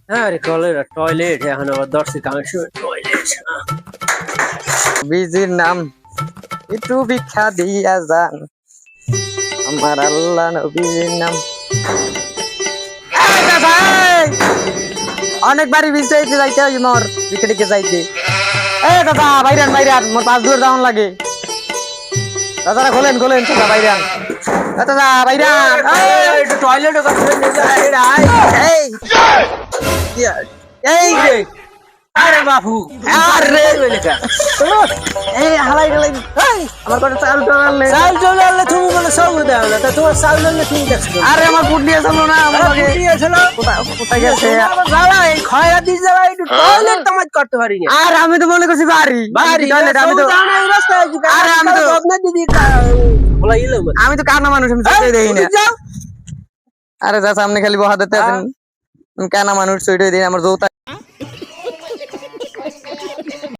আরে টয়লেট এখন আবার দর্শক কাংশ টয়লেট। বিজির নাম একটু ভিক্ষা দিয়া যান আমার আল্লাহ নবীজির নাম। এই দাদা, এই! অনেকবারই বিছাইতে যাইতে হয় মোর ভিক্ষা যাইতে। এই দাদা বাইরান বাইরান মোর 5 দূর যাওয়ান লাগে। দাদারা খোলেন খোলেন দাদা বাইরান। দাদা বাইরান টয়লেটের কথা এই এই রে আরে বাপু আরে এই হালাই গলাই এই আমার কথা চাল টানলে চাল চলে আনলে তুমি বলে সব দেও না, তা তোমার চাল আনলে তুমি দেখছো। আরে আমার বুট নিয়ে চলো না আমার আগে দিয়েছিল কোথায় গেছে জ্বালা এই খয়রা দিয়ে জ্বালা একটু টয়লেট তো মাঝ করতে পারি না। আর আমি তো মনে করছি বাড়ি টয়লেট আমি তো আরে আমি তো আমি তো কানা মানুষ আমি চোখে দেখি না। আরে যা সামনে খালি বহা দিতে আছেন কানা মানুষ চোখে দেখি আমার জৌতা